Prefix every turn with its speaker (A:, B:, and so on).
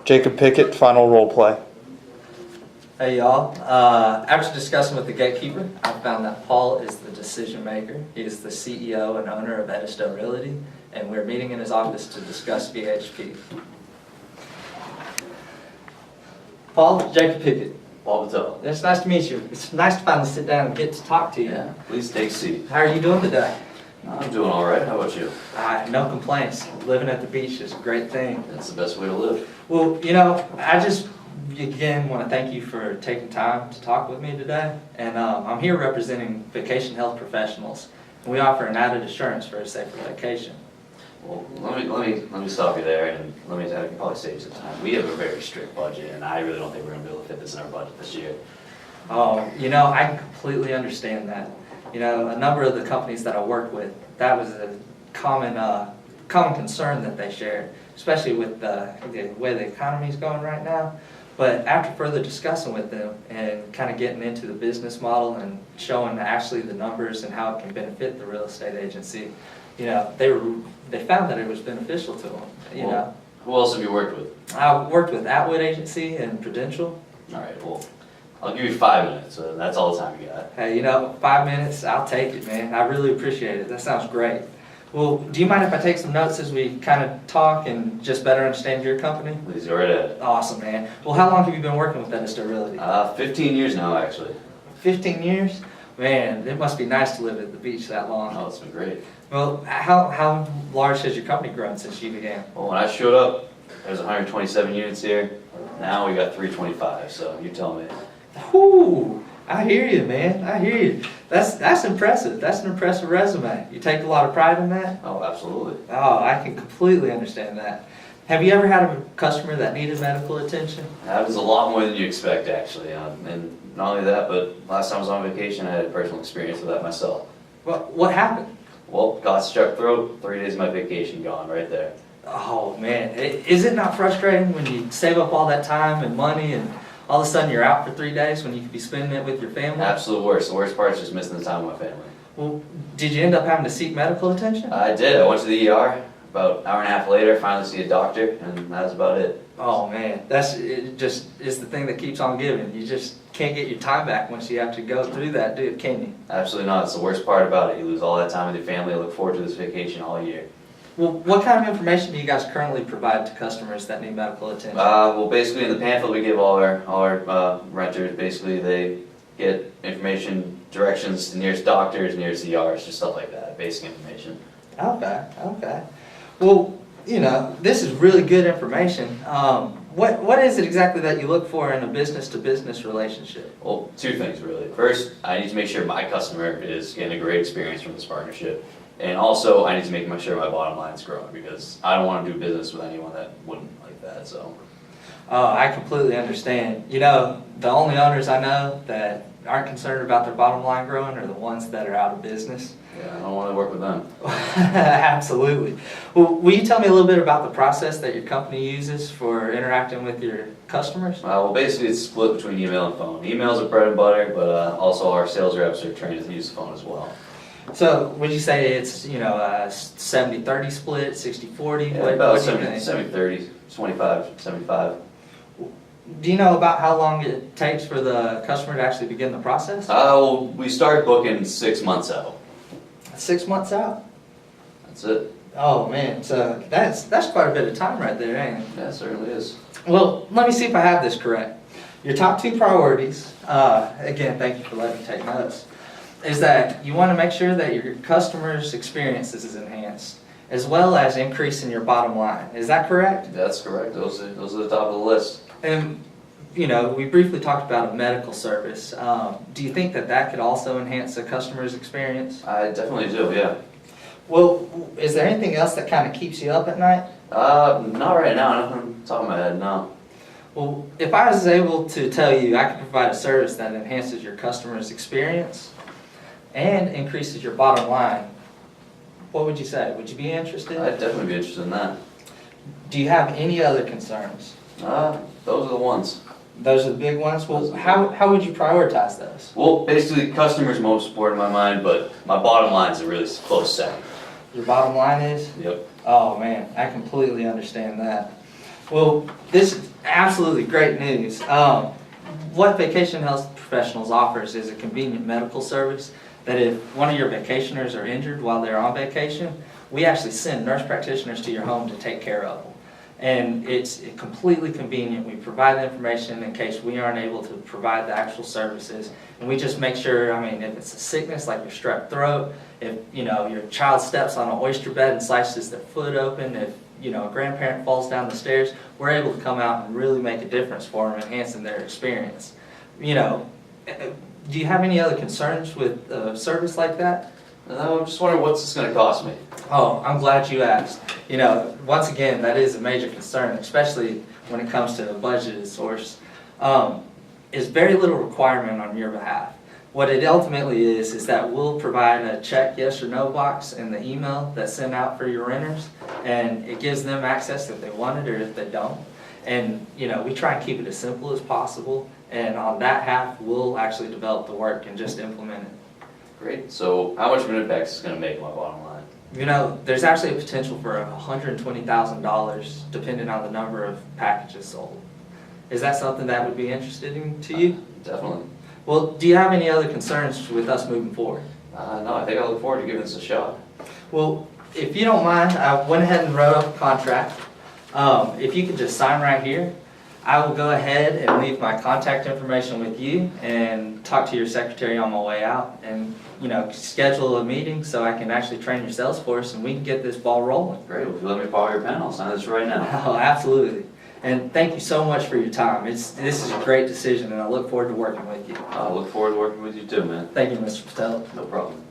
A: Jacob Pickett, final role play.
B: Hey y'all, after discussing with the gatekeeper, I found that Paul is the decision maker. He is the CEO and owner of Edisto Realty, and we're meeting in his office to discuss VHP. Paul, Jacob Pickett.
C: Paul Patel.
B: It's nice to meet you. It's nice to finally sit down and get to talk to you.
C: Yeah, please take a seat.
B: How are you doing today?
C: I'm doing all right. How about you?
B: No complaints. Living at the beach is a great thing.
C: That's the best way to live.
B: Well, you know, I just again want to thank you for taking time to talk with me today. And I'm here representing Vacation Health Professionals. We offer an added assurance for a safer vacation.
C: Well, let me stop you there, and I can probably save you some time. We have a very strict budget, and I really don't think we're going to be able to fit this in our budget this year.
B: Oh, you know, I completely understand that. You know, a number of the companies that I work with, that was a common concern that they shared, especially with the way the economy is going right now. But after further discussing with them and kind of getting into the business model and showing actually the numbers and how it can benefit the real estate agency, you know, they found that it was beneficial to them. You know,
C: who else have you worked with?
B: I worked with Atwood Agency and Prudential.
C: All right, well, I'll give you 5 minutes. So that's all the time you got.
B: Hey, you know, 5 minutes, I'll take it, man. I really appreciate it. That sounds great. Well, do you mind if I take some notes as we kind of talk and just better understand your company?
C: Please go right ahead.
B: Awesome, man. Well, how long have you been working with Edisto Realty?
C: 15 years now, actually.
B: 15 years? Man, it must be nice to live at the beach that long.
C: Oh, it's been great.
B: Well, how large has your company grown since you began?
C: Well, when I showed up, there was 127 units here. Now we got 325, so you tell me.
B: Whoo! I hear you, man. I hear you. That's impressive. That's an impressive resume. You take a lot of pride in that?
C: Oh, absolutely.
B: Oh, I can completely understand that. Have you ever had a customer that needed medical attention?
C: It happens a lot more than you expect, actually. And not only that, but last time I was on vacation, I had a personal experience with that myself.
B: What happened?
C: Well, got strep throat, 3 days of my vacation gone right there.
B: Oh, man. Is it not frustrating when you save up all that time and money and all of a sudden you're out for 3 days when you could be spending it with your family?
C: Absolute worst. The worst part is just missing the time with my family.
B: Well, did you end up having to seek medical attention?
C: I did. I went to the ER. About an hour and a half later, finally see a doctor, and that was about it.
B: Oh, man. It just is the thing that keeps on giving. You just can't get your time back once you have to go through that, can you?
C: Absolutely not. It's the worst part about it. You lose all that time with your family. I look forward to this vacation all year.
B: Well, what kind of information do you guys currently provide to customers that need medical attention?
C: Well, basically in the pamphlet we give all our renters, basically they get information, directions to nearest doctors, nearest ERs, just stuff like that, basic information.
B: Okay. Well, you know, this is really good information. What is it exactly that you look for in a business-to-business relationship?
C: Well, 2 things really. First, I need to make sure my customer is getting a great experience from this partnership. And also, I need to make sure my bottom line is growing because I don't want to do business with anyone that wouldn't like that, so.
B: Oh, I completely understand. You know, the only owners I know that aren't concerned about their bottom line growing are the ones that are out of business.
C: Yeah, I don't want to work with them.
B: Absolutely. Well, will you tell me a little bit about the process that your company uses for interacting with your customers?
C: Well, basically it's split between email and phone. Emails are bread and butter, but also our sales reps are trained to use the phone as well.
B: So, would you say it's, you know, a 70-30 split, 60-40?
C: Yeah,
B: what
C: about
B: do you think?
C: 70-30, 25-75.
B: Do you know about how long it takes for the customer to actually begin the process?
C: Well, we start booking 6 months out.
B: 6 months out?
C: That's it.
B: Oh man, so that's quite a bit of time right there, ain't it?
C: Yeah, it certainly is.
B: Well, let me see if I have this correct. Your top 2 priorities, again, thank you for letting me take notes, is that you want to make sure that your customer's experience is enhanced, as well as increasing your bottom line. Is that correct?
C: That's correct. Those are the top of the list.
B: And, you know, we briefly talked about a medical service. Do you think that could also enhance the customer's experience?
C: I definitely do, yeah.
B: Well, is there anything else that kind of keeps you up at night?
C: Not right now. Nothing on top of my head, no.
B: Well, if I was able to tell you I could provide a service that enhances your customer's experience and increases your bottom line, what would you say? Would you be interested?
C: I'd definitely be interested in that.
B: Do you have any other concerns?
C: Those are the ones.
B: Those are the big ones? Well, how would you prioritize those?
C: Well, basically, customers most important in my mind, but my bottom line is a really close second.
B: Your bottom line is?
C: Yep.
B: Oh man, I completely understand that. Well, this Absolutely, great news. What Vacation Health Professionals offers is a convenient medical service that if one of your vacationers are injured while they're on vacation, we actually send nurse practitioners to your home to take care of them. And it's completely convenient. We provide the information in case we aren't able to provide the actual services. And we just make sure, I mean, if it's a sickness like your strep throat, if, you know, your child steps on an oyster bed and slices their foot open, if, you know, a grandparent falls down the stairs, we're able to come out and really make a difference for them, enhancing their experience. You know, do you have any other concerns with a service like that?
C: I'm just wondering what's this gonna cost me?
B: Oh, I'm glad you asked. You know, once again, that is a major concern, especially when it comes to a budgeted source. Is very little requirement on your behalf. What it ultimately is that we'll provide a check yes or no box in the email that's sent out for your renters, and it gives them access if they want it or if they don't. And, you know, we try and keep it as simple as possible, and on that half, we'll actually develop the work and just implement it.
C: Great, so how much of an impact is this gonna make on my bottom line?
B: You know, there's actually a potential for $120,000 depending on the number of packages sold. Is that something that would be interesting to you?
C: Definitely.
B: Well, do you have any other concerns with us moving forward?
C: No, I think I look forward to giving this a shot.
B: Well, if you don't mind, I went ahead and wrote up a contract. If you could just sign right here, I will go ahead and leave my contact information with you and talk to your secretary on my way out and, you know, schedule a meeting so I can actually train your sales force and we can get this ball rolling.
C: Great, well, if you let me borrow your pen, I'll sign this right now.
B: Oh, absolutely. And thank you so much for your time. This is a great decision and I look forward to working with you.
C: I look forward to working with you too, man.
B: Thank you, Mr. Patel.
C: No problem.